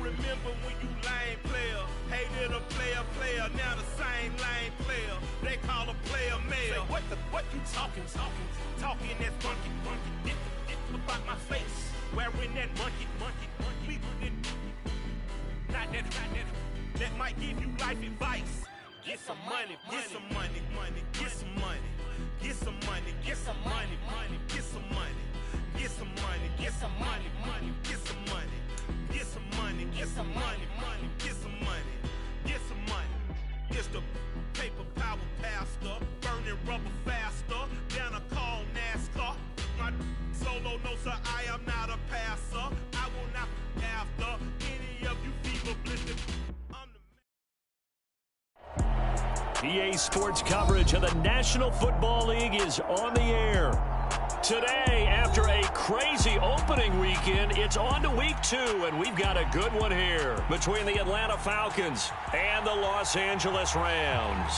remember when you lame player, hated a player, now the same lame player. They call a player mayor. Say, what you talking that funky, get about my face. Wearing that monkey. Not that. That might give you life advice. Get some money, get some money, get some money, get some money, get some money, get some money, get some money, get some money, get some money, get some money, get some money, get some money, get some money. It's the paper power pastor, burning rubber faster, down a call NASCAR. My solo no sir, I am not a passer. I will not after any of you fever blistered. EA Sports coverage of the National Football League is on the air. Today, after a crazy opening weekend, it's on to week 2, and we've got a good one here between the Atlanta Falcons and the Los Angeles Rams.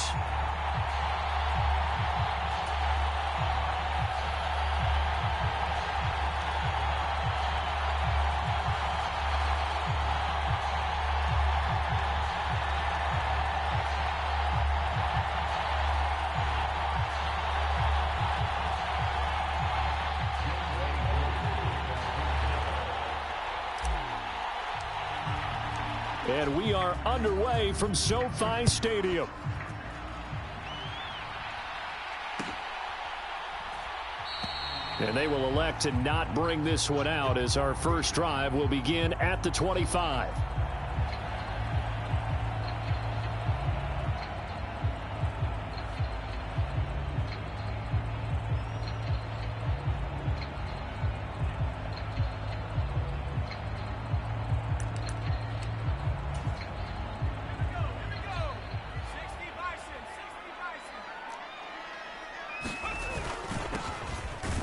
And we are underway from SoFi Stadium. And they will elect to not bring this one out as our first drive will begin at the 25.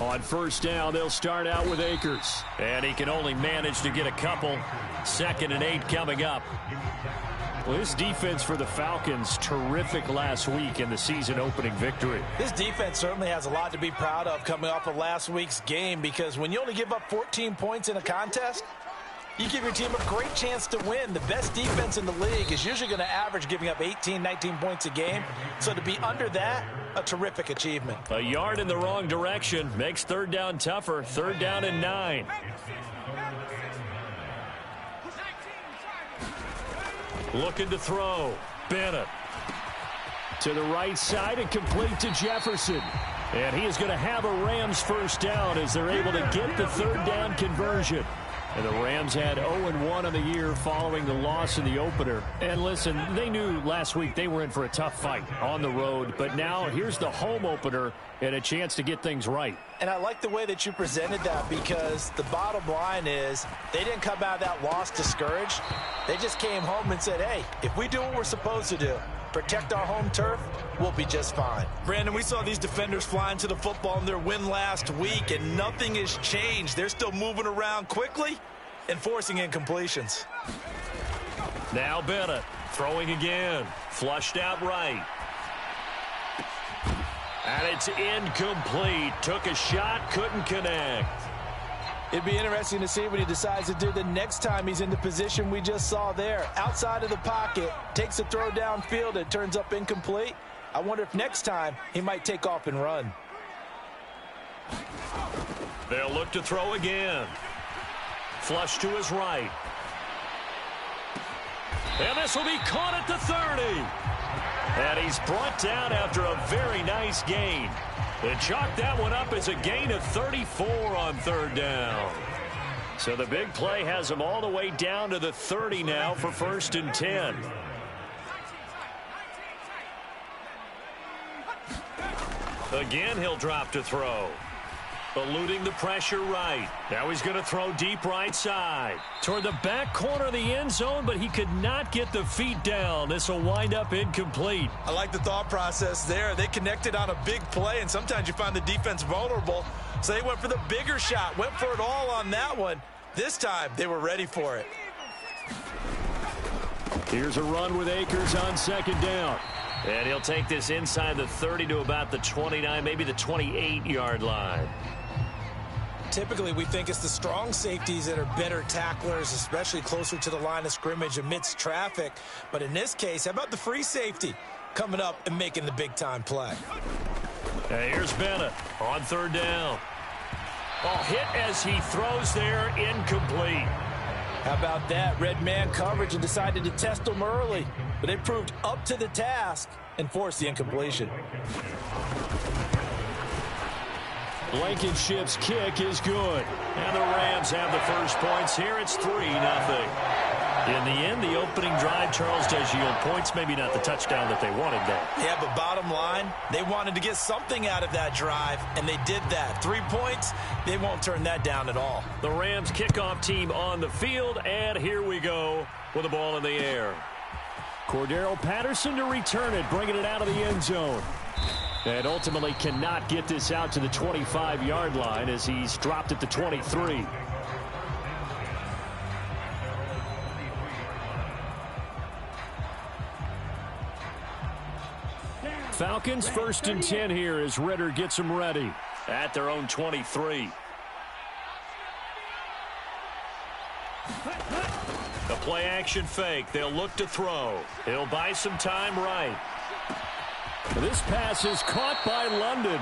On first down, they'll start out with Akers. And he can only manage to get a couple. 2nd and 8 coming up. Well, this defense for the Falcons, terrific last week in the season-opening victory. This defense certainly has a lot to be proud of coming off of last week's game, because when you only give up 14 points in a contest, you give your team a great chance to win. The best defense in the league is usually going to average giving up 18, 19 points a game. So to be under that, a terrific achievement. A yard in the wrong direction makes 3rd down tougher. 3rd down and 9. Looking to throw. Bennett. To the right side and complete to Jefferson. And he is going to have a Rams first down as they're able to get the 3rd down conversion. And the Rams had 0-1 on the year following the loss in the opener. And listen, they knew last week they were in for a tough fight on the road. But now here's the home opener and a chance to get things right. And I like the way that you presented that, because the bottom line is they didn't come out of that loss discouraged. They just came home and said, hey, if we do what we're supposed to do, protect our home turf, we'll be just fine. Brandon, we saw these defenders flying to the football in their win last week, and nothing has changed. They're still moving around quickly and forcing incompletions. Now Bennett throwing again. Flushed out right. And it's incomplete. Took a shot, couldn't connect. It'd be interesting to see what he decides to do the next time he's in the position we just saw there. Outside of the pocket, takes a throw downfield, it turns up incomplete. I wonder if next time he might take off and run. They'll look to throw again. Flush to his right. And this will be caught at the 30. And he's brought down after a very nice gain. They chalk that one up as a gain of 34 on 3rd down. So the big play has him all the way down to the 30 now for 1st and 10. Again, he'll drop to throw. Eluding the pressure right. Now he's going to throw deep right side. Toward the back corner of the end zone, but he could not get the feet down. This will wind up incomplete. I like the thought process there. They connected on a big play, and sometimes you find the defense vulnerable. So they went for the bigger shot, went for it all on that one. This time, they were ready for it. Here's a run with Akers on 2nd down. And he'll take this inside the 30 to about the 29, maybe the 28-yard line. Typically, we think it's the strong safeties that are better tacklers, especially closer to the line of scrimmage amidst traffic. But in this case, how about the free safety coming up and making the big-time play? Here's Bennett on third down. Oh, hit as he throws there, incomplete. How about that? Red man coverage and decided to test them early. But they proved up to the task and forced the incompletion. Blankenship's kick is good. And the Rams have the first points here. It's 3-0. In the end, the opening drive, Charles, does yield points. Maybe not the touchdown that they wanted, though. Yeah, but bottom line, they wanted to get something out of that drive, and they did that. 3 points, they won't turn that down at all. The Rams kickoff team on the field, and here we go with the ball in the air. Cordero Patterson to return it, bringing it out of the end zone. And ultimately cannot get this out to the 25-yard line as he's dropped at the 23. Falcons 1st and 10 here as Ritter gets them ready at their own 23. The play action fake. They'll look to throw. He'll buy some time right. This pass is caught by London.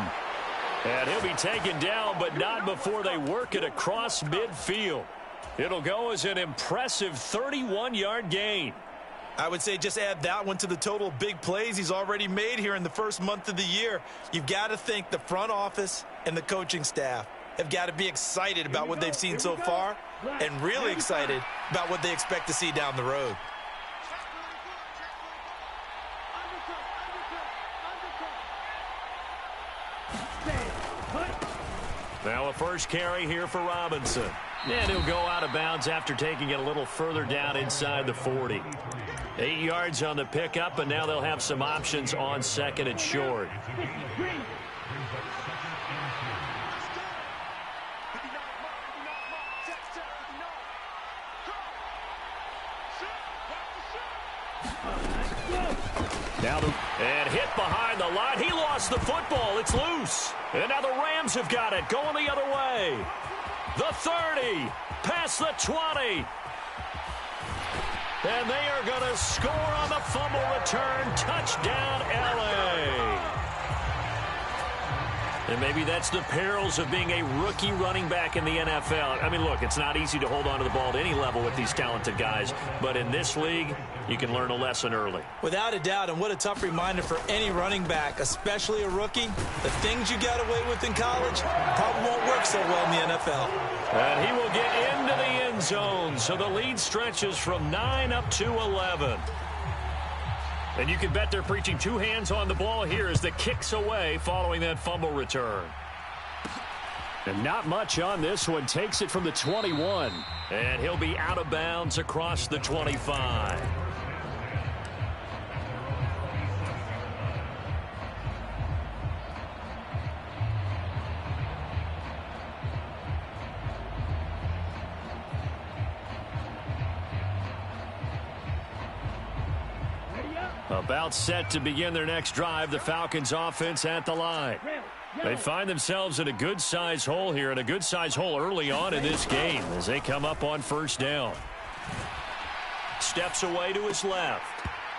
And he'll be taken down, but not before they work it across midfield. It'll go as an impressive 31-yard gain. I would say just add that one to the total big plays he's already made here in the first month of the year. You've got to think the front office and the coaching staff have got to be excited about what they've seen so far and really excited about what they expect to see down the road. Now a first carry here for Robinson. And he'll go out of bounds after taking it a little further down inside the 40. 8 yards on the pickup, and now they'll have some options on second and short. And hit behind the line. He lost the football. It's loose. And now the Rams have got it. Going the other way. The 30. Past the 20. And they are going to score on the fumble return. Touchdown, L.A. And maybe that's the perils of being a rookie running back in the NFL. I mean, look, it's not easy to hold on to the ball at any level with these talented guys. But in this league, you can learn a lesson early. Without a doubt, and what a tough reminder for any running back, especially a rookie. The things you got away with in college probably won't work so well in the NFL. And he will get into the end zone. So the lead stretches from 9 up to 11. And you can bet they're preaching two hands on the ball here as the kick's away following that fumble return. And not much on this one. Takes it from the 21. And he'll be out of bounds across the 25. About set to begin their next drive, the Falcons offense at the line. They find themselves in a good-sized hole here, and a good-sized hole early on in this game as they come up on first down. Steps away to his left.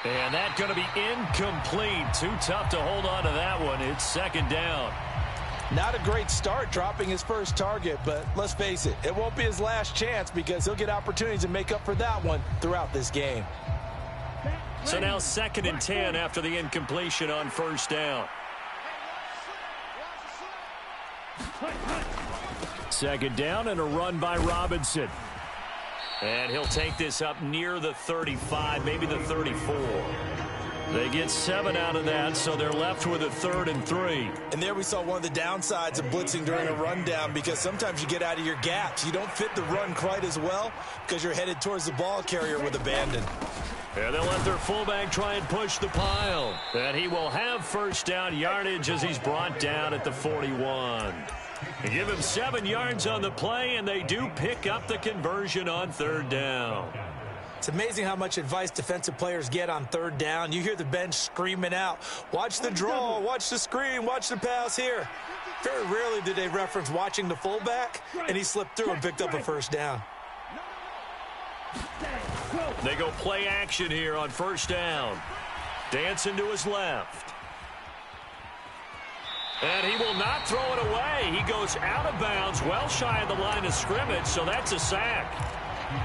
And that's going to be incomplete. Too tough to hold on to that one. It's second down. Not a great start dropping his first target, but let's face it, it won't be his last chance because he'll get opportunities to make up for that one throughout this game. So now 2nd and 10 after the incompletion on first down. 2nd down and a run by Robinson. And he'll take this up near the 35, maybe the 34. They get 7 out of that, so they're left with a 3rd and 3. And there we saw one of the downsides of blitzing during a rundown because sometimes you get out of your gaps. You don't fit the run quite as well because you're headed towards the ball carrier with abandon. And they'll let their fullback try and push the pile. And he will have first down yardage as he's brought down at the 41. They give him 7 yards on the play, and they do pick up the conversion on 3rd down. It's amazing how much advice defensive players get on 3rd down. You hear the bench screaming out, watch the draw, watch the screen, watch the pass here. Very rarely did they reference watching the fullback, and he slipped through and picked up a first down. They go play action here on first down. Dancing to his left. And he will not throw it away. He goes out of bounds, well shy of the line of scrimmage, so that's a sack.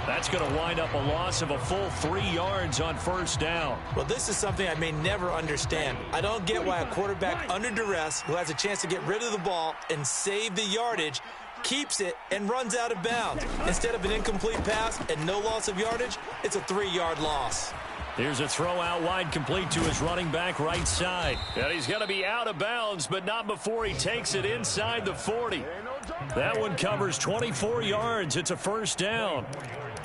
That's going to wind up a loss of a full 3 yards on first down. Well, this is something I may never understand. I don't get why a quarterback under duress who has a chance to get rid of the ball and save the yardage keeps it and runs out of bounds. Instead of an incomplete pass and no loss of yardage, it's a 3-yard loss. Here's a throw out wide, complete to his running back right side. And he's going to be out of bounds, but not before he takes it inside the 40. That one covers 24 yards. It's a first down.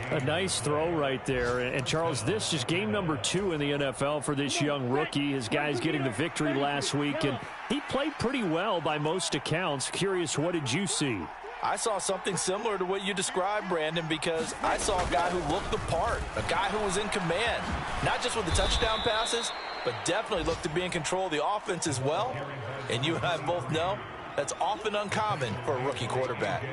A nice throw right there. And Charles, this is game number 2 in the NFL for this young rookie. His guys getting the victory last week, and he played pretty well by most accounts. Curious, what did you see? I saw something similar to what you described, Brandon, because I saw a guy who looked the part, a guy who was in command, not just with the touchdown passes, but definitely looked to be in control of the offense as well. And you and I both know that's often uncommon for a rookie quarterback.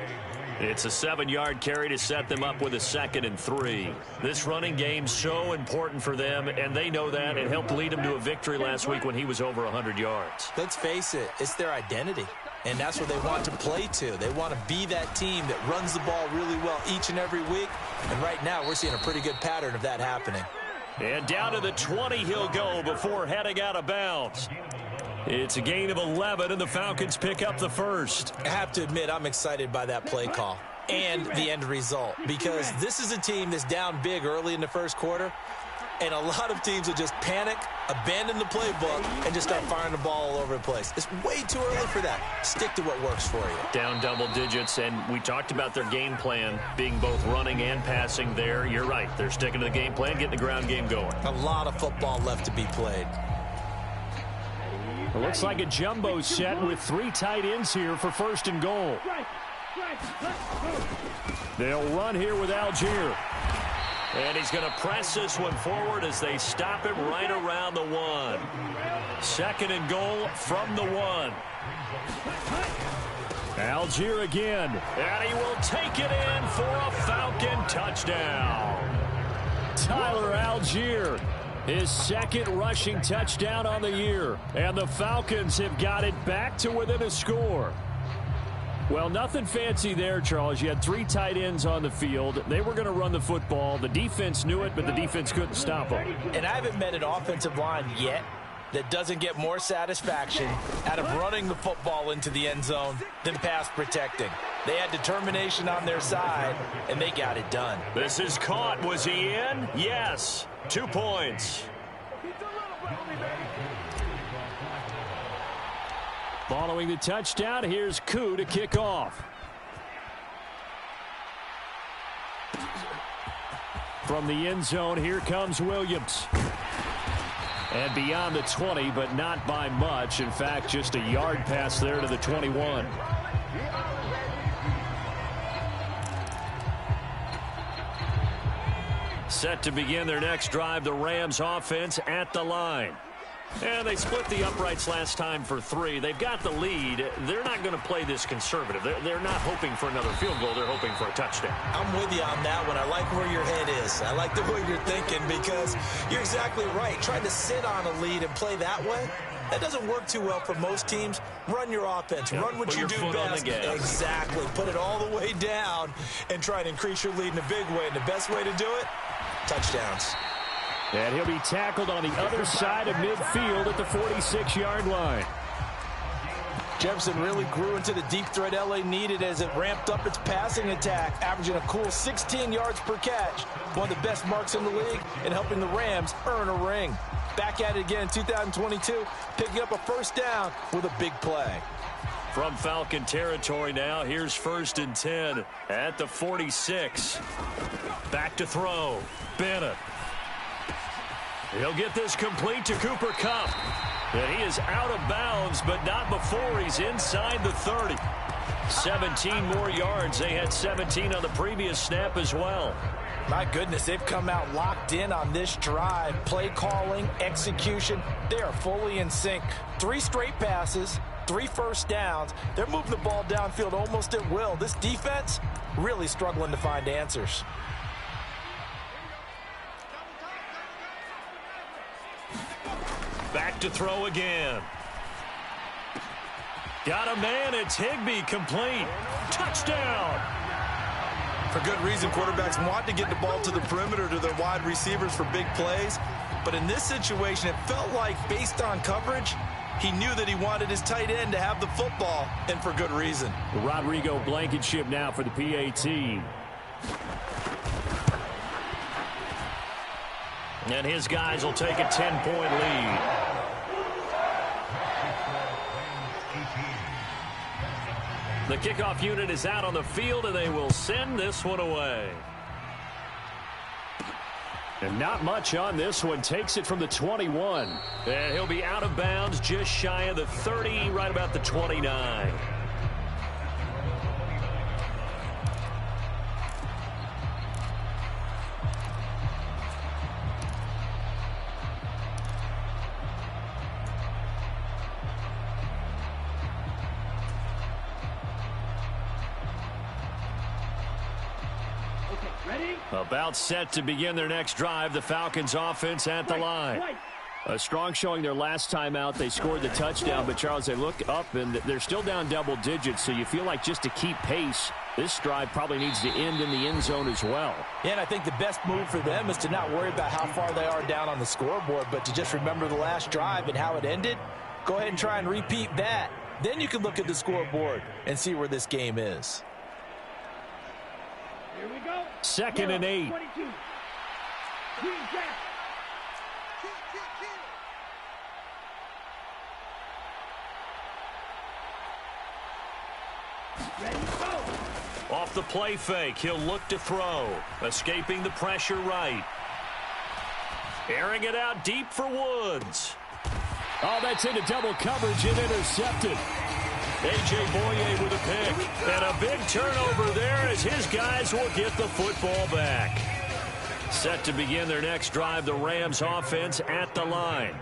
It's a 7-yard carry to set them up with a 2nd and 3. This running game's so important for them, and they know that. It helped lead them to a victory last week when he was over 100 yards. Let's face it, it's their identity. And that's what they want to play to. They want to be that team that runs the ball really well each and every week. And right now, we're seeing a pretty good pattern of that happening. And down to the 20 he'll go before heading out of bounds. It's a gain of 11, and the Falcons pick up the first. I have to admit, I'm excited by that play call and the end result, because this is a team that's down big early in the first quarter, and a lot of teams will just panic, abandon the playbook, and just start firing the ball all over the place. It's way too early for that. Stick to what works for you. Down double digits, and we talked about their game plan being both running and passing there. You're right. They're sticking to the game plan, getting the ground game going. A lot of football left to be played. It looks like a jumbo set with 3 tight ends here for first and goal. They'll run here with Algier. And he's going to press this one forward as they stop him right around the 1. 2nd and goal from the 1. Algier again. And he will take it in for a Falcon touchdown. Tyler Algier, his 2nd rushing touchdown on the year. And the Falcons have got it back to within a score. Well, nothing fancy there, Charles. You had 3 tight ends on the field. They were going to run the football. The defense knew it, but the defense couldn't stop them. And I haven't met an offensive line yet that doesn't get more satisfaction out of running the football into the end zone than pass protecting. They had determination on their side, and they got it done. This is caught. Was he in? Yes. 2 points. Following the touchdown, here's Yooo to kick off. From the end zone, here comes Williams. And beyond the 20, but not by much. In fact, just a yard pass there to the 21. Set to begin their next drive, the Rams offense at the line. And they split the uprights last time for 3. They've got the lead. They're not going to play this conservative. They're not hoping for another field goal. They're hoping for a touchdown. I'm with you on that one. I like where your head is. I like the way you're thinking, because you're exactly right. Trying to sit on a lead and play that way, that doesn't work too well for most teams. Run your offense. Yep. Run what you do best. Exactly. Put it all the way down and try to increase your lead in a big way. And the best way to do it, touchdowns. And he'll be tackled on the other side of midfield at the 46-yard line. Jefferson really grew into the deep threat LA needed as it ramped up its passing attack, averaging a cool 16 yards per catch. One of the best marks in the league and helping the Rams earn a ring. Back at it again in 2022, picking up a first down with a big play. From Falcon territory now, here's 1st and 10 at the 46. Back to throw. Bennett. He'll get this complete to Cooper Kupp. And he is out of bounds, but not before he's inside the 30. 17 more yards. They had 17 on the previous snap as well. My goodness, they've come out locked in on this drive. Play calling, execution, they are fully in sync. 3 straight passes, 3 first downs. They're moving the ball downfield almost at will. This defense really struggling to find answers. Back to throw again. Got a man. It's Higbee, complete. Touchdown. For good reason, quarterbacks want to get the ball to the perimeter to their wide receivers for big plays. But in this situation, it felt like, based on coverage, he knew that he wanted his tight end to have the football, and for good reason. Rodrigo Blankenship now for the PAT. And his guys will take a 10-point lead. The kickoff unit is out on the field, and they will send this one away. And not much on this one. Takes it from the 21. And he'll be out of bounds just shy of the 30, right about the 29. About set to begin their next drive. The Falcons offense at the line. A strong showing their last time out. They scored the touchdown, but Charles, they look up and they're still down double digits, so you feel like just to keep pace, this drive probably needs to end in the end zone as well. Yeah, and I think the best move for them is to not worry about how far they are down on the scoreboard, but to just remember the last drive and how it ended. Go ahead and try and repeat that. Then you can look at the scoreboard and see where this game is. Here we go. 2nd and 8. 22. Ready, go. Off the play fake, he'll look to throw. Escaping the pressure right. Airing it out deep for Woods. Oh, that's into double coverage and intercepted. A.J. Boye with a pick. And a big turnover there as his guys will get the football back. Set to begin their next drive, the Rams offense at the line.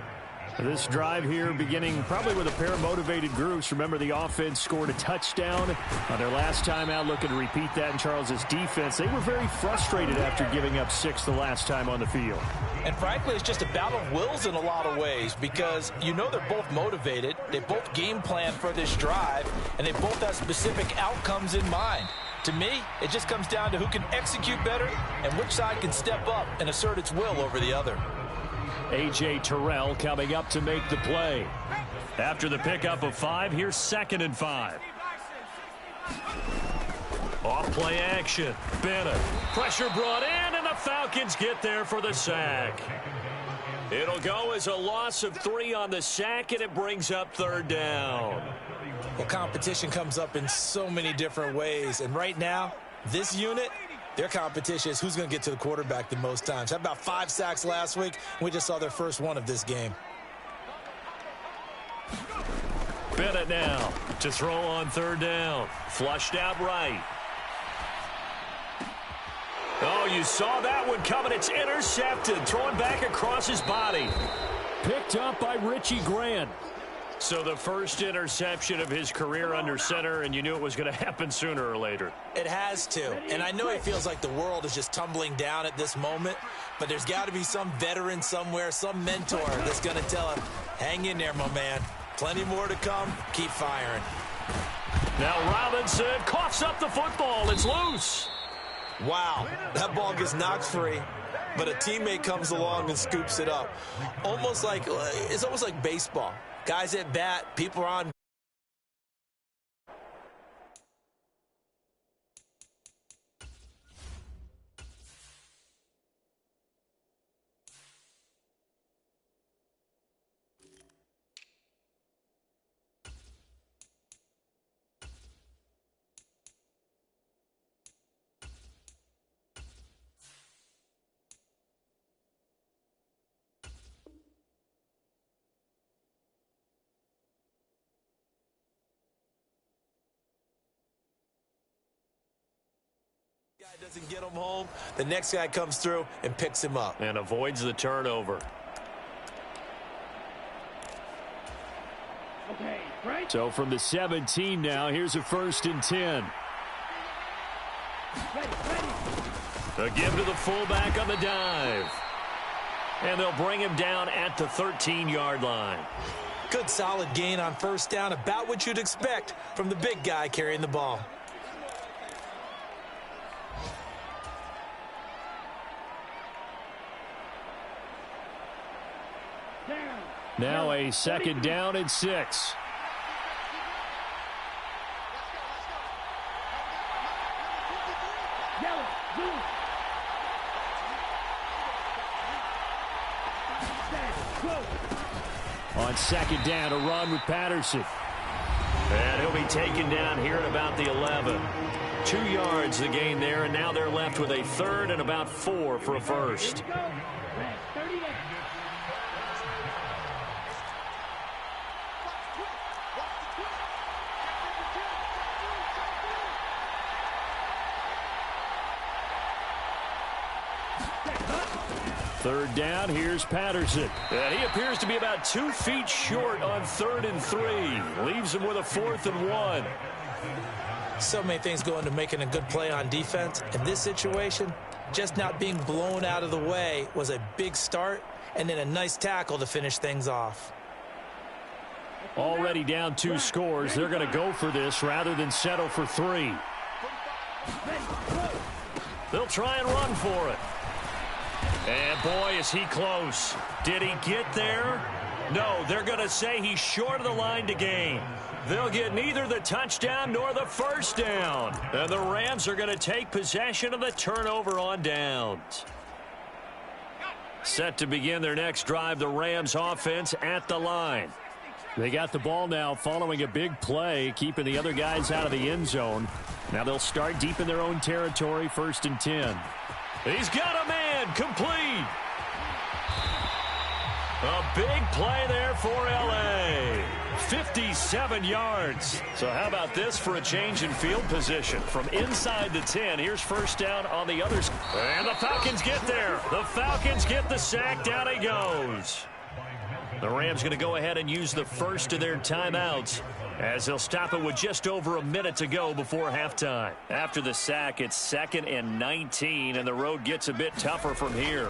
This drive here beginning probably with a pair of motivated groups. Remember, the offense scored a touchdown on their last time out, looking to repeat that in Charles's defense. They were very frustrated after giving up 6 the last time on the field. And frankly, it's just a battle of wills in a lot of ways because you know they're both motivated. They both game plan for this drive, and they both have specific outcomes in mind. To me, it just comes down to who can execute better and which side can step up and assert its will over the other. A.J. Terrell coming up to make the play. After the pickup of 5, here's 2nd and 5. Off play action. Bennett. Pressure brought in, and the Falcons get there for the sack. It'll go as a loss of 3 on the sack, and it brings up 3rd down. Well, competition comes up in so many different ways, and right now, this unit, their competition is who's going to get to the quarterback the most times. How about 5 sacks last week? We just saw their first one of this game. Bennett now to throw on 3rd down. Flushed out right. Oh, you saw that one coming. It's intercepted. Throwing back across his body. Picked up by Richie Grant. So the first interception of his career under center, and you knew it was going to happen sooner or later. It has to. And I know it feels like the world is just tumbling down at this moment, but there's got to be some veteran somewhere, some mentor that's going to tell him, hang in there, my man. Plenty more to come. Keep firing. Now Robinson coughs up the football. It's loose. Wow, that ball gets knocked free, but a teammate comes along and scoops it up. It's almost like baseball. Guys at bat, people are on. Doesn't get him home. The next guy comes through and picks him up. And avoids the turnover. Okay, right? So from the 17 now, here's a 1st and 10. Ready. A give to the fullback on the dive. And they'll bring him down at the 13-yard line. Good solid gain on 1st down, about what you'd expect from the big guy carrying the ball. Down. Now a 2nd down and 6. Yellow. Blue. On 2nd down, a run with Patterson. And he'll be taken down here at about the 11. 2 yards the gain there, and now they're left with a 3rd and about 4 for a first. Here we go. Red 38. Third down, here's Patterson. And he appears to be about 2 feet short on 3rd and 3. Leaves him with a 4th and 1. So many things go into making a good play on defense. In this situation, just not being blown out of the way was a big start, and then a nice tackle to finish things off. Already down 2 scores. They're going to go for this rather than settle for 3. They'll try and run for it. And boy, is he close. Did he get there? No, they're going to say he's short of the line to gain. They'll get neither the touchdown nor the 1st down. And the Rams are going to take possession of the turnover on downs. Set to begin their next drive, the Rams offense at the line. They got the ball now following a big play, keeping the other guys out of the end zone. Now they'll start deep in their own territory, 1st and 10. He's got a man, complete. A big play there for L.A. 57 yards. So how about this for a change in field position? From inside the 10, here's 1st down on the other side. And the Falcons get there. The Falcons get the sack. Down he goes. The Rams going to go ahead and use the first of their timeouts as they'll stop it with just over a minute to go before halftime. After the sack, it's 2nd and 19, and the road gets a bit tougher from here.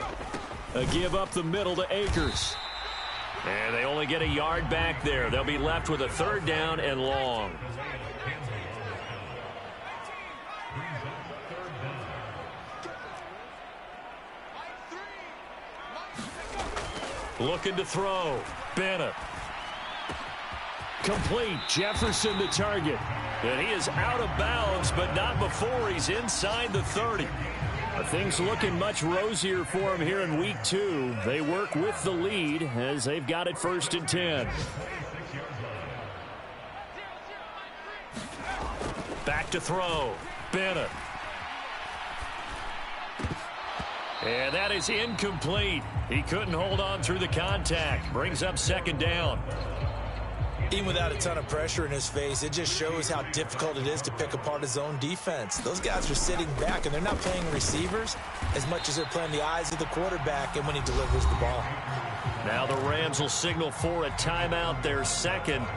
A give up the middle to Akers. And they only get a yard back there. They'll be left with a 3rd down and long. Looking to throw. Bennett. Complete. Jefferson the target. And he is out of bounds, but not before he's inside the 30. Things looking much rosier for him here in week 2. They work with the lead as they've got it 1st and 10. Back to throw. Bennett. And that is incomplete. He couldn't hold on through the contact. Brings up 2nd down. Even without a ton of pressure in his face, it just shows how difficult it is to pick apart his own defense. Those guys are sitting back, and they're not playing receivers as much as they're playing the eyes of the quarterback and when he delivers the ball. Now the Rams will signal for a timeout, their 2nd,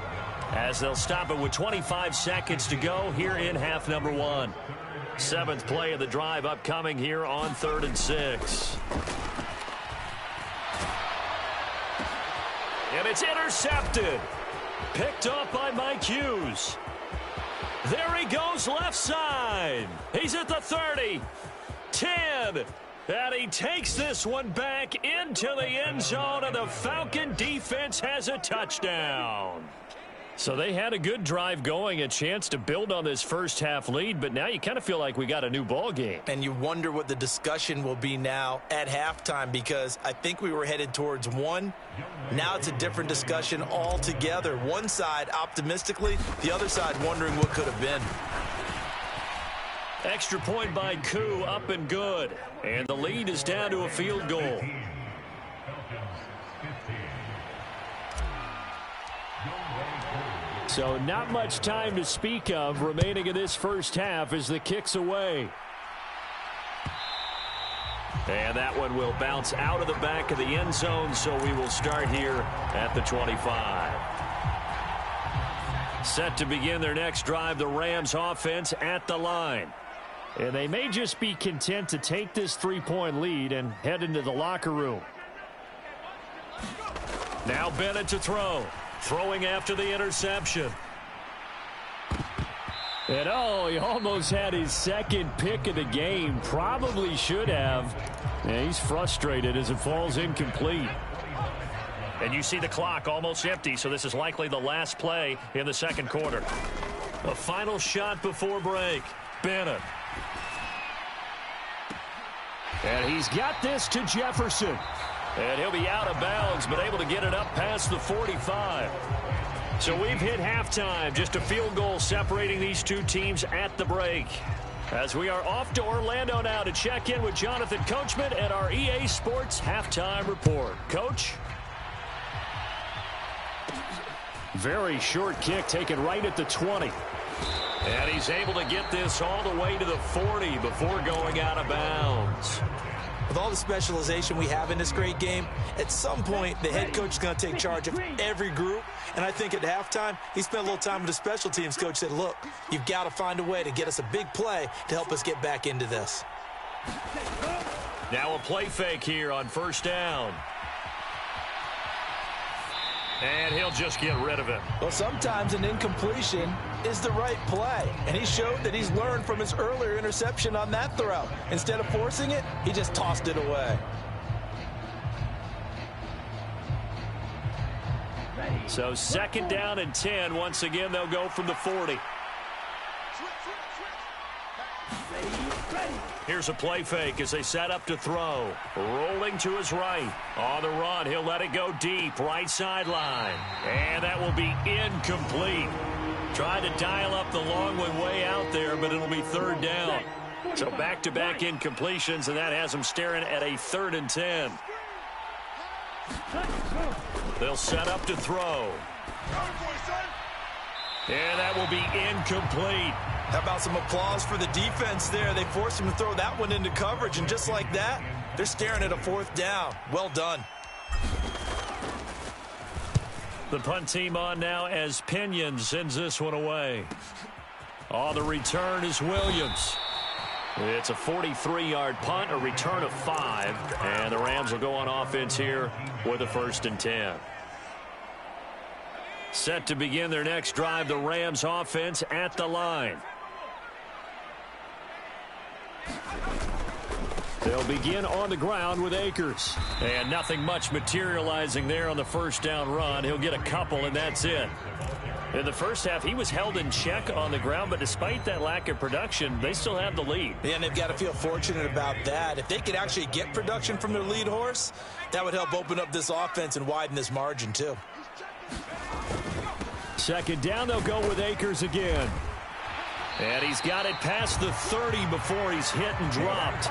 as they'll stop it with 25 seconds to go here in half number 1. 7th play of the drive upcoming here on 3rd and 6. And it's intercepted. Picked off by Mike Hughes. There he goes left side. He's at the 30. 10. And he takes this one back into the end zone, and the Falcon defense has a touchdown. So they had a good drive going, a chance to build on this first half lead, but now you kind of feel like we got a new ball game. And you wonder what the discussion will be now at halftime, because I think we were headed towards 1. Now it's a different discussion altogether. One side optimistically, the other side wondering what could have been. Extra point by Koo, up and good. And the lead is down to a field goal. So not much time to speak of remaining in this first half as the kick's away. And that one will bounce out of the back of the end zone, so we will start here at the 25. Set to begin their next drive, the Rams offense at the line. And they may just be content to take this 3-point lead and head into the locker room. Now Bennett to throw. Throwing after the interception. And he almost had his second pick of the game. Probably should have. Yeah, he's frustrated as it falls incomplete. And you see the clock almost empty, so this is likely the last play in the second quarter. A final shot before break. Bennett. And he's got this to Jefferson. And he'll be out of bounds, but able to get it up past the 45. So we've hit halftime. Just a field goal separating these two teams at the break. As we are off to Orlando now to check in with Jonathan Coachman at our EA Sports Halftime Report. Coach? Very short kick taken right at the 20. And he's able to get this all the way to the 40 before going out of bounds. With all the specialization we have in this great game, at some point the head coach is going to take charge of every group. And I think at halftime, he spent a little time with the special teams coach, said, look, you've got to find a way to get us a big play to help us get back into this. Now a play fake here on first down. And he'll just get rid of it. Well, sometimes an incompletion is the right play. And he showed that he's learned from his earlier interception on that throw. Instead of forcing it, he just tossed it away. So second down and 10. Once again, they'll go from the 40. Here's a play fake as they set up to throw. Rolling to his right. On the run, he'll let it go deep. Right sideline. And that will be incomplete. Trying to dial up the long one way out there, but it'll be third down. So back-to-back incompletions, and that has them staring at a 3rd and 10. They'll set up to throw. And that will be incomplete. How about some applause for the defense there? They forced him to throw that one into coverage, and just like that, they're staring at a 4th down. Well done. The punt team on now as Pinion sends this one away. On the return is Williams. It's a 43-yard punt, a return of 5, and the Rams will go on offense here with a 1st and 10. Set to begin their next drive, the Rams offense at the line. They'll begin on the ground with Akers. And nothing much materializing there on the first down run. He'll get a couple, and that's it. In the first half, he was held in check on the ground, but despite that lack of production, they still have the lead. Yeah, and they've got to feel fortunate about that. If they could actually get production from their lead horse, that would help open up this offense and widen this margin, too. Second down, they'll go with Akers again. And he's got it past the 30 before he's hit and dropped.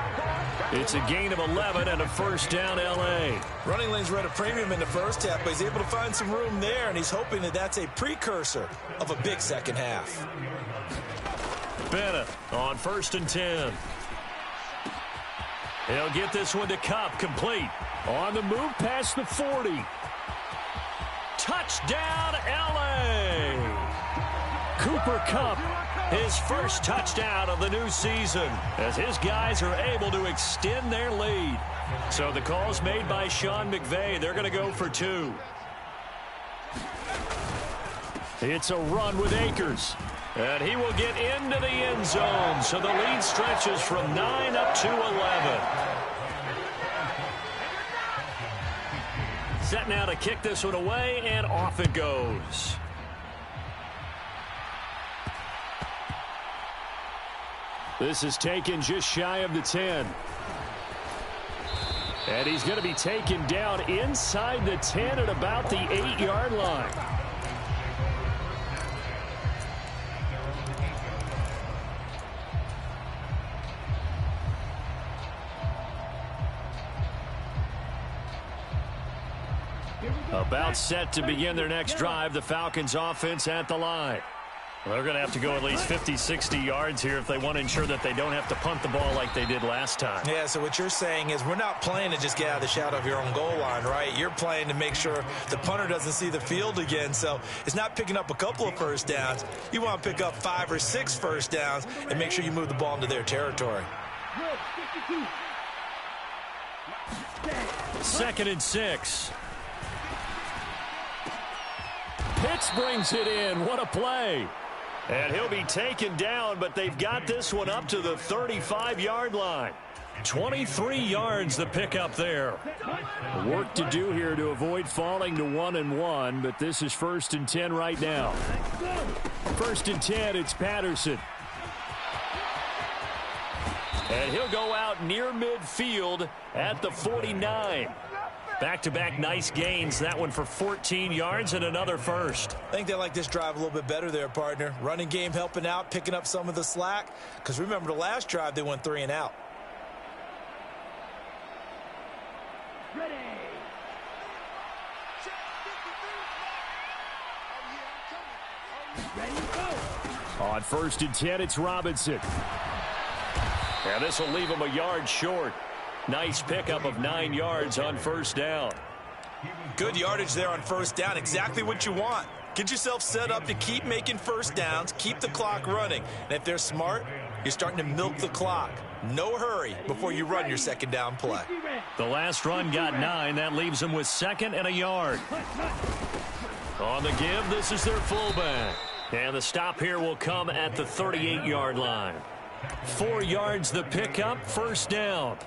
It's a gain of 11 and a first down, L.A. Running lanes were at a premium in the first half, but he's able to find some room there, and he's hoping that that's a precursor of a big second half. Bennett on 1st and 10. He'll get this one to Kupp, complete. On the move past the 40. Touchdown, L.A. Cooper Kupp, his first touchdown of the new season, as his guys are able to extend their lead. So the call's made by Sean McVay. They're going to go for 2. It's a run with Akers. And he will get into the end zone. So the lead stretches from 9 up to 11. Set now to kick this one away, and off it goes. This is taken just shy of the 10. And he's going to be taken down inside the 10 at about the 8-yard line. About set to begin their next drive, the Falcons offense at the line. They're going to have to go at least 50, 60 yards here if they want to ensure that they don't have to punt the ball like they did last time. Yeah, so what you're saying is we're not playing to just get out of the shadow of your own goal line, right? You're playing to make sure the punter doesn't see the field again. So it's not picking up a couple of first downs. You want to pick up 5 or 6 first downs and make sure you move the ball into their territory. 2nd and 6. Pitts brings it in. What a play. And he'll be taken down, but they've got this one up to the 35-yard line. 23 yards the pickup there. Work to do here to avoid falling to 1-1, but this is 1st and 10 right now. 1st and 10, it's Patterson. And he'll go out near midfield at the 49. Back-to-back nice gains. That one for 14 yards and another first. I think they like this drive a little bit better there, partner. Running game helping out, picking up some of the slack. Because remember, the last drive, they went 3 and out. Ready. Ready, go. On 1st and 10, it's Robinson. And this will leave him a yard short. Nice pickup of 9 yards on 1st down. Good yardage there on 1st down. Exactly what you want. Get yourself set up to keep making first downs, keep the clock running. And if they're smart, you're starting to milk the clock. No hurry before you run your 2nd down play. The last run got 9. That leaves them with 2nd and a yard. On the give, this is their fullback. And the stop here will come at the 38-yard line. 4 yards the pickup, 1st down.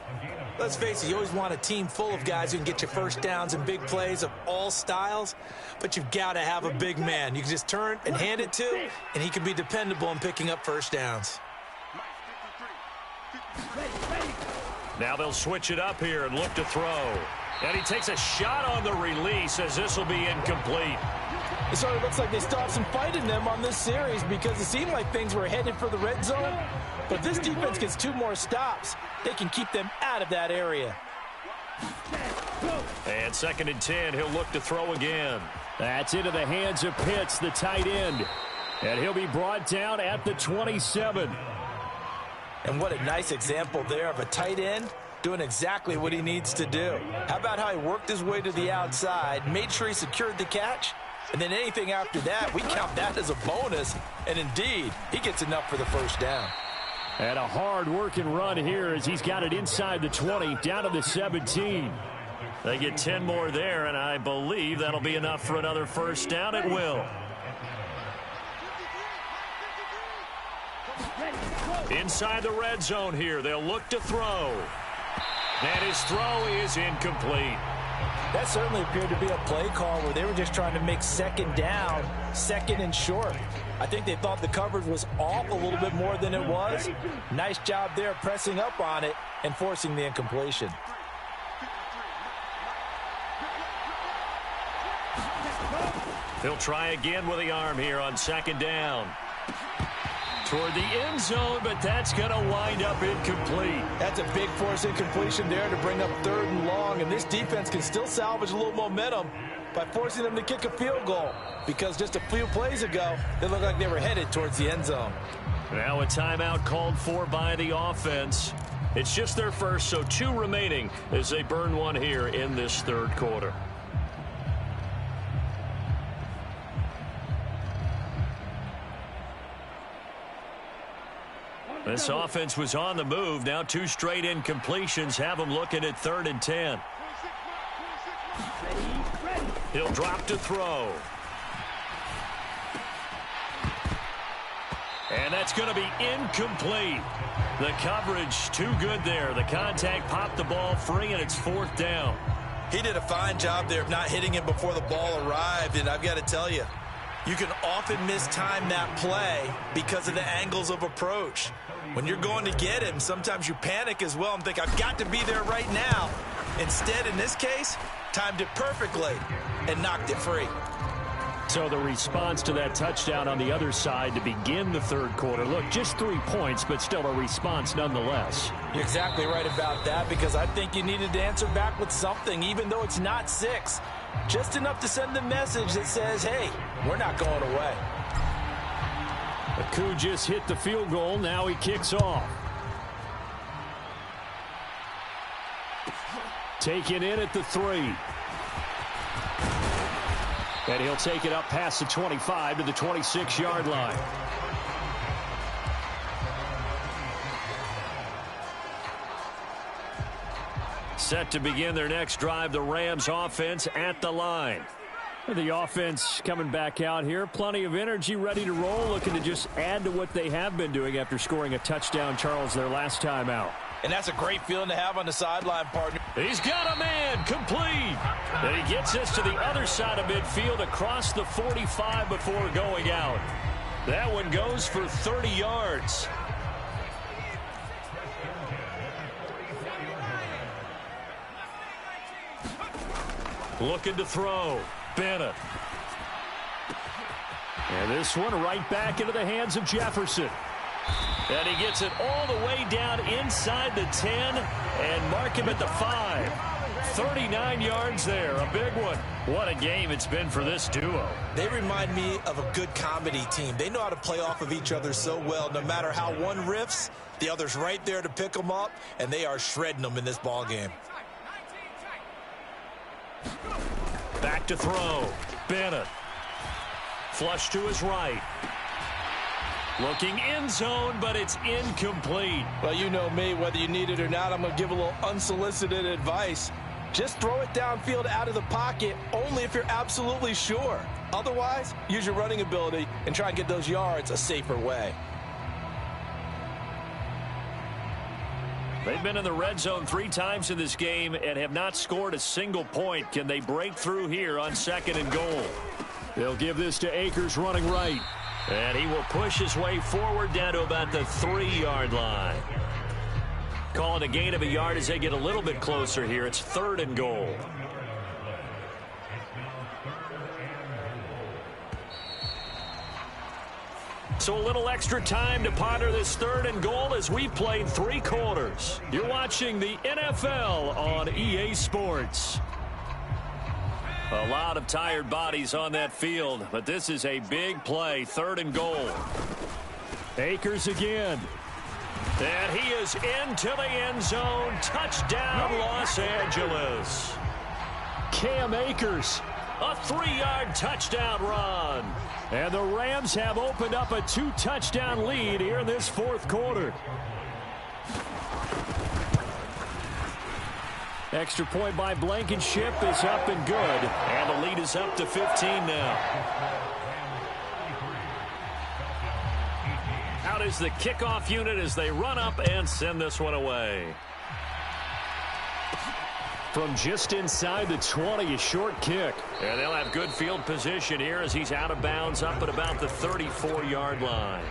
Let's face it, you always want a team full of guys who can get you first downs and big plays of all styles, but you've got to have a big man you can just turn and hand it to, and he can be dependable in picking up first downs. Now they'll switch it up here and look to throw. And he takes a shot on the release as this will be incomplete. It sort of looks like they still have some fight in them on this series because it seemed like things were headed for the red zone. But if this defense gets 2 more stops, they can keep them out of that area. And 2nd and 10, he'll look to throw again. That's into the hands of Pitts, the tight end. And he'll be brought down at the 27. And what a nice example there of a tight end doing exactly what he needs to do. How about how he worked his way to the outside, made sure he secured the catch, and then anything after that, we count that as a bonus. And indeed, he gets enough for the 1st down. And a hard-working run here as he's got it inside the 20, down to the 17. They get 10 more there, and I believe that'll be enough for another 1st down. It will. Inside the red zone here, they'll look to throw. And his throw is incomplete. That certainly appeared to be a play call where they were just trying to make 2nd down, 2nd and short. I think they thought the coverage was off a little bit more than it was. Nice job there pressing up on it and forcing the incompletion. He'll try again with the arm here on 2nd down. Toward the end zone, but that's going to wind up incomplete. That's a big force incompletion there to bring up 3rd and long, and this defense can still salvage a little momentum by forcing them to kick a field goal, because just a few plays ago, they looked like they were headed towards the end zone. Now a timeout called for by the offense. It's just their first, so 2 remaining as they burn one here in this 3rd quarter. This offense was on the move. Now 2 straight incompletions have them looking at 3rd and 10. He'll drop to throw. And that's going to be incomplete. The coverage too good there. The contact popped the ball free, and it's 4th down. He did a fine job there of not hitting him before the ball arrived, and I've got to tell you, you can often mistime that play because of the angles of approach. When you're going to get him, sometimes you panic as well and think, I've got to be there right now. Instead, in this case, timed it perfectly and knocked it free. So the response to that touchdown on the other side to begin the 3rd quarter. Look, just 3 points, but still a response nonetheless. You're exactly right about that, because I think you needed to answer back with something, even though it's not 6. Just enough to send the message that says, hey, we're not going away. Yooo just hit the field goal. Now he kicks off. Taken in at the 3. And he'll take it up past the 25 to the 26-yard line. Set to begin their next drive, the Rams offense at the line. The offense coming back out here. Plenty of energy, ready to roll, looking to just add to what they have been doing after scoring a touchdown, Charles, their last time out. And that's a great feeling to have on the sideline, partner. He's got a man, complete. And he gets us to the other side of midfield across the 45 before going out. That one goes for 30 yards. Looking to throw. Bennett. And this one right back into the hands of Jefferson. And he gets it all the way down inside the 10 and mark him at the 5. 39 yards there, a big one. What a game it's been for this duo. They remind me of a good comedy team. They know how to play off of each other so well. No matter how one riffs, the other's right there to pick them up, and they are shredding them in this ball game. Back to throw. Bennett. Flush to his right. Looking end zone, but it's incomplete. Well, you know me, whether you need it or not, I'm going to give a little unsolicited advice. Just throw it downfield out of the pocket only if you're absolutely sure. Otherwise, use your running ability and try and get those yards a safer way. They've been in the red zone 3 times in this game and have not scored a single point. Can they break through here on 2nd and goal? They'll give this to Akers running right. And he will push his way forward down to about the 3-yard line. Calling a gain of a yard as they get a little bit closer here. It's 3rd and goal. So a little extra time to ponder this 3rd and goal as we played 3 quarters. You're watching the NFL on EA Sports. A lot of tired bodies on that field, but this is a big play. 3rd and goal. Akers again. And he is into the end zone. Touchdown, Los Angeles. Cam Akers, a 3-yard touchdown run. And the Rams have opened up a 2-touchdown lead here in this 4th quarter. Extra point by Blankenship is up and good. And the lead is up to 15 now. Out is the kickoff unit as they run up and send this one away. From just inside the 20, a short kick. And they'll have good field position here as he's out of bounds up at about the 34-yard line.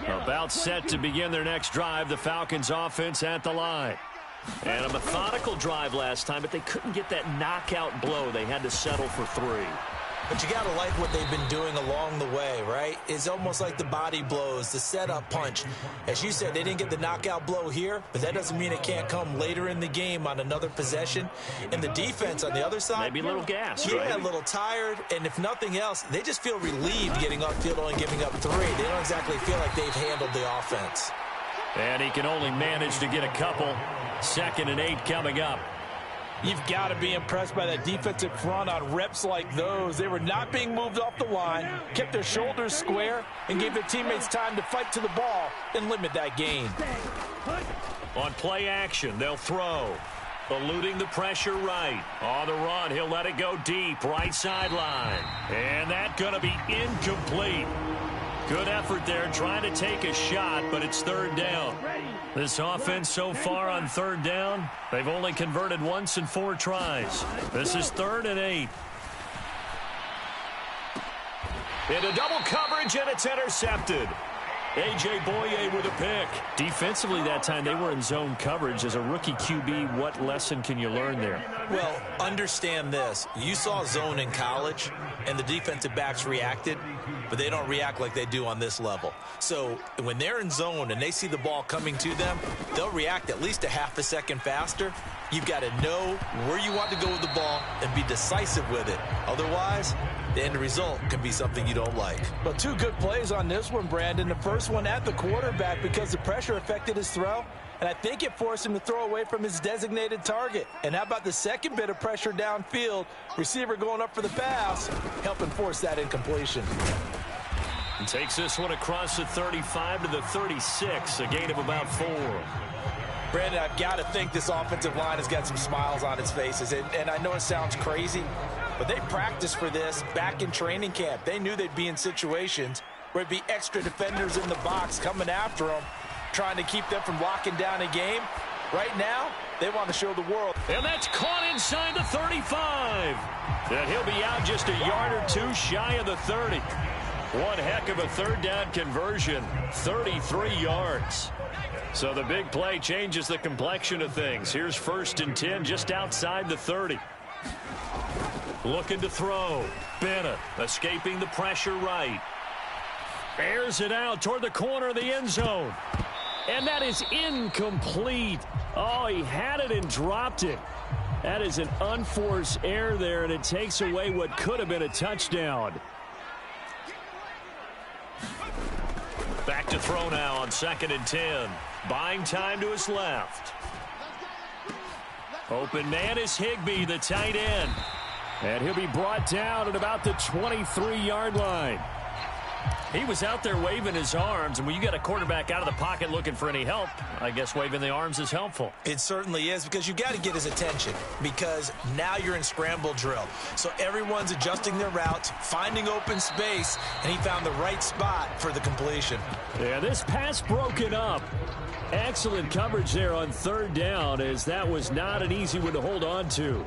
About set to begin their next drive, the Falcons offense at the line. And a methodical drive last time, but they couldn't get that knockout blow. They had to settle for 3. But you got to like what they've been doing along the way, right? It's almost like the body blows, the setup punch. As you said, they didn't get the knockout blow here, but that doesn't mean it can't come later in the game on another possession. And the defense on the other side, maybe a little gas, yeah, right? A little tired. And if nothing else, they just feel relieved getting upfield only giving up 3. They don't exactly feel like they've handled the offense. And he can only manage to get a couple. 2nd and 8 coming up. You've got to be impressed by that defensive front on reps like those. They were not being moved off the line, kept their shoulders square, and gave their teammates time to fight to the ball and limit that gain. On play action, they'll throw. Eluding the pressure right. On the run, he'll let it go deep. Right sideline. And that's going to be incomplete. Good effort there trying to take a shot, but it's 3rd down. This offense so far on 3rd down, they've only converted once in 4 tries. This is 3rd and 8. Into double coverage, and it's intercepted. A.J. Boye with a pick. Defensively that time, they were in zone coverage. As a rookie QB, what lesson can you learn there? Well, understand this. You saw zone in college, and the defensive backs reacted, but they don't react like they do on this level. So when they're in zone and they see the ball coming to them, they'll react at least a half a second faster. You've got to know where you want to go with the ball and be decisive with it. Otherwise, the end result can be something you don't like. Well, two good plays on this one, Brandon. The first one at the quarterback because the pressure affected his throw, and I think it forced him to throw away from his designated target. And how about the second bit of pressure downfield? Receiver going up for the pass, helping force that incompletion. And takes this one across the 35 to the 36, a gain of about 4. Brandon, I've got to think this offensive line has got some smiles on its faces. And I know it sounds crazy, but they practiced for this back in training camp. They knew they'd be in situations where it'd be extra defenders in the box coming after them, trying to keep them from locking down a game. Right now, they want to show the world. And that's caught inside the 35. And he'll be out just a yard or two shy of the 30. One heck of a third down conversion, 33 yards. So the big play changes the complexion of things. Here's 1st and 10 just outside the 30. Looking to throw. Bennett escaping the pressure right. Airs it out toward the corner of the end zone. And that is incomplete. Oh, he had it and dropped it. That is an unforced error there, and it takes away what could have been a touchdown. Back to throw now on 2nd and 10. Buying time to his left. Open man is Higbee, the tight end. And he'll be brought down at about the 23-yard line. He was out there waving his arms, and when you got a quarterback out of the pocket looking for any help, I guess waving the arms is helpful. It certainly is, because you got to get his attention, because now you're in scramble drill. So everyone's adjusting their routes, finding open space, and he found the right spot for the completion. Yeah, this pass broken up. Excellent coverage there on 3rd down, as that was not an easy one to hold on to.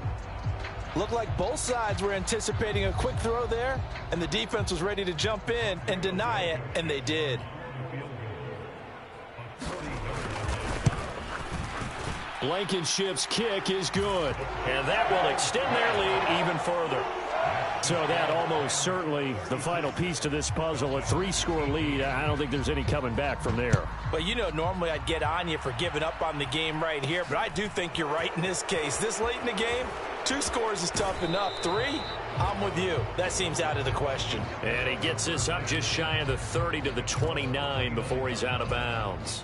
Looked like both sides were anticipating a quick throw there, and the defense was ready to jump in and deny it, and they did. Blankenship's kick is good, and that will extend their lead even further. So that almost certainly the final piece to this puzzle, a 3-score lead. I don't think there's any coming back from there. Well, you know, normally I'd get on you for giving up on the game right here, but I do think you're right in this case. This late in the game, 2 scores is tough enough. 3, I'm with you. That seems out of the question. And he gets this up just shy of the 30 to the 29 before he's out of bounds.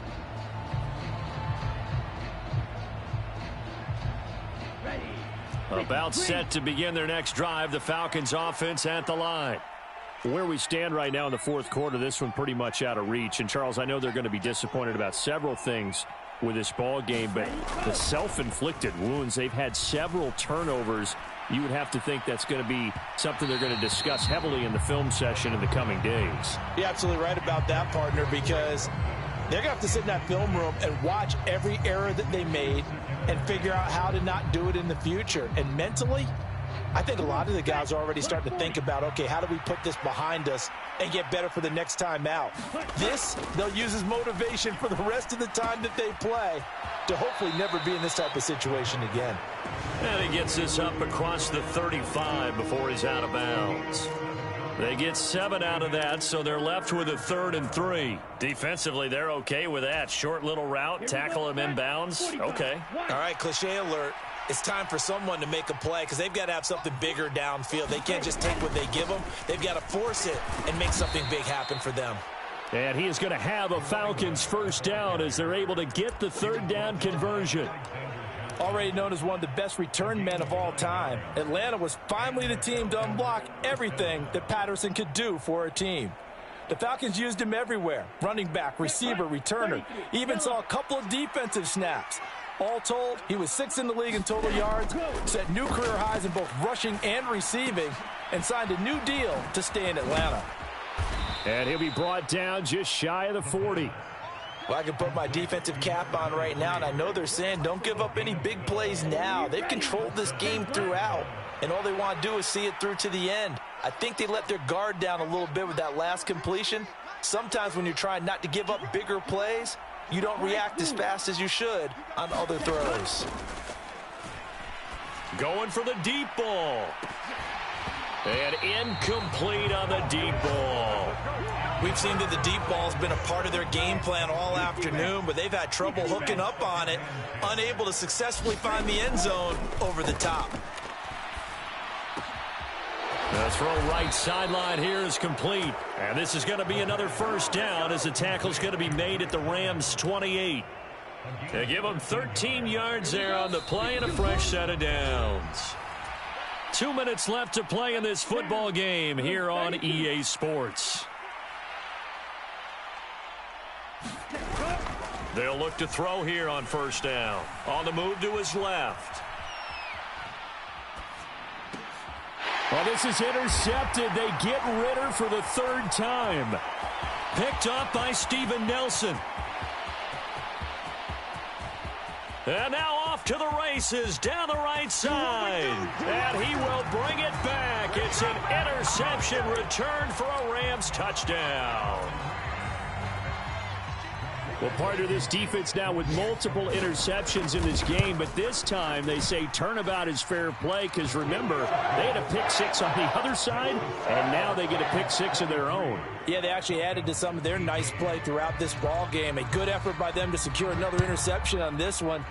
About set to begin their next drive, the Falcons offense at the line. Where we stand right now in the 4th quarter, this one pretty much out of reach. And, Charles, I know they're going to be disappointed about several things with this ball game, but the self-inflicted wounds, they've had several turnovers. You would have to think that's going to be something they're going to discuss heavily in the film session in the coming days. You're absolutely right about that, partner, because they're going to have to sit in that film room and watch every error that they made and figure out how to not do it in the future. And mentally, I think a lot of the guys are already starting to think about, okay, how do we put this behind us and get better for the next time out? This, they'll use as motivation for the rest of the time that they play to hopefully never be in this type of situation again. And he gets this up across the 35 before he's out of bounds. They get 7 out of that, so they're left with a 3rd and 3. Defensively, they're okay with that. Short little route, tackle him inbounds. Okay. All right, cliche alert. It's time for someone to make a play, because they've got to have something bigger downfield. They can't just take what they give them. They've got to force it and make something big happen for them. And he is going to have a Falcons 1st down as they're able to get the 3rd down conversion. Already known as one of the best return men of all time, Atlanta was finally the team to unblock everything that Patterson could do for a team. The Falcons used him everywhere: running back, receiver, returner. He even saw a couple of defensive snaps. All told, he was 6th in the league in total yards, set new career highs in both rushing and receiving, and signed a new deal to stay in Atlanta. And he'll be brought down just shy of the 40. Well, I can put my defensive cap on right now, and I know they're saying don't give up any big plays now. They've controlled this game throughout, and all they want to do is see it through to the end. I think they let their guard down a little bit with that last completion, Sometimes when you're trying not to give up bigger plays, you don't react as fast as you should on other throws. Going for the deep ball. And incomplete on the deep ball. We've seen that the deep ball has been a part of their game plan all afternoon, but they've had trouble hooking up on it, unable to successfully find the end zone over the top. The throw right sideline here is complete. And this is going to be another first down as the tackle's going to be made at the Rams' 28. They give them 13 yards there on the play and a fresh set of downs. 2 minutes left to play in this football game here on EA Sports. They'll look to throw here on first down. On the move to his left. Well, this is intercepted. They get Ritter for the third time. Picked up by Steven Nelson. And now off to the races down the right side. And he will bring it back. It's an interception return for a Rams touchdown. Well, part of this defense now with multiple interceptions in this game, but this time they say turnabout is fair play because, remember, they had a pick six on the other side, and now they get a pick six of their own. Yeah, they actually added to some of their nice play throughout this ball game. A good effort by them to secure another interception on this one.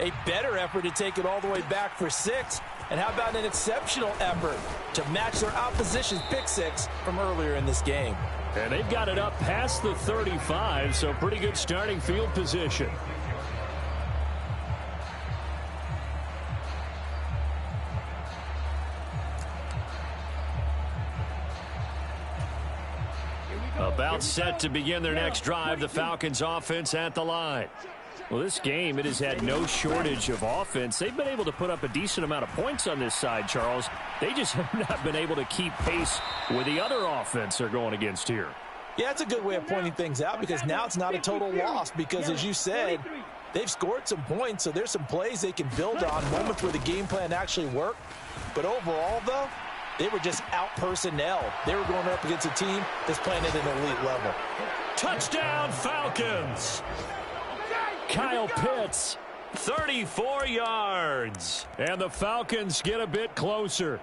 A better effort to take it all the way back for 6. And how about an exceptional effort to match their opposition's pick six from earlier in this game? And they've got it up past the 35, so pretty good starting field position. About set to begin their next drive, the Falcons offense at the line. Well, this game, it has had no shortage of offense. They've been able to put up a decent amount of points on this side, Charles. They just have not been able to keep pace with the other offense they're going against here. Yeah, it's a good way of pointing things out because now it's not a total loss because, as you said, they've scored some points, so there's some plays they can build on, moments where the game plan actually worked. But overall, though, they were just out-personnel. They were going up against a team that's playing at an elite level. Touchdown, Falcons! Kyle Pitts, 34 yards. And the Falcons get a bit closer.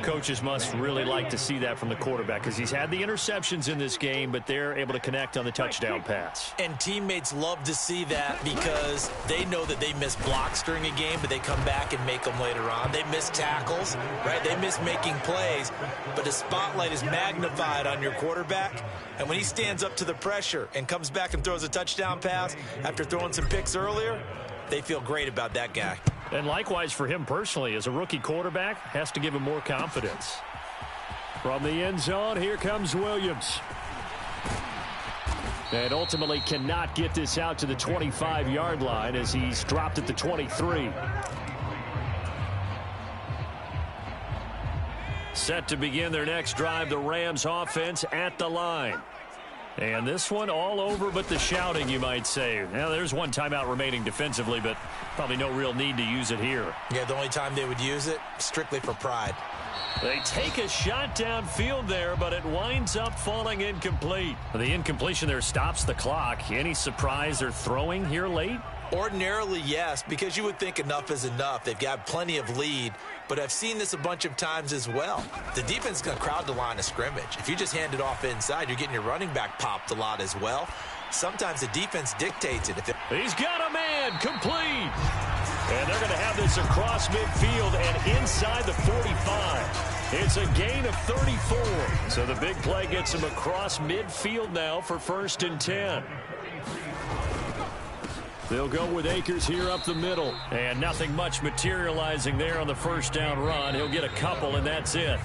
Coaches must really like to see that from the quarterback because he's had the interceptions in this game, but they're able to connect on the touchdown pass. And teammates love to see that because they know that they miss blocks during a game, but they come back and make them later on. They miss tackles, right? They miss making plays, but the spotlight is magnified on your quarterback. And when he stands up to the pressure and comes back and throws a touchdown pass after throwing some picks earlier, they feel great about that guy. And likewise for him personally, as a rookie quarterback, has to give him more confidence. From the end zone, here comes Williams. And ultimately cannot get this out to the 25-yard line as he's dropped at the 23. Set to begin their next drive, the Rams offense at the line. And this one all over but the shouting, you might say. Now, there's one timeout remaining defensively, but probably no real need to use it here. Yeah, the only time they would use it, strictly for pride. They take a shot downfield there, but it winds up falling incomplete. The incompletion there stops the clock. Any surprise they're throwing here late? Ordinarily, yes, because you would think enough is enough. They've got plenty of lead, but I've seen this a bunch of times as well. The defense is going to crowd the line of scrimmage. If you just hand it off inside, you're getting your running back popped a lot as well. Sometimes the defense dictates it. He's got a man, complete. And they're going to have this across midfield and inside the 45. It's a gain of 34. So the big play gets him across midfield now for 1st and 10. They'll go with Akers here up the middle. And nothing much materializing there on the first down run. He'll get a couple, and that's it.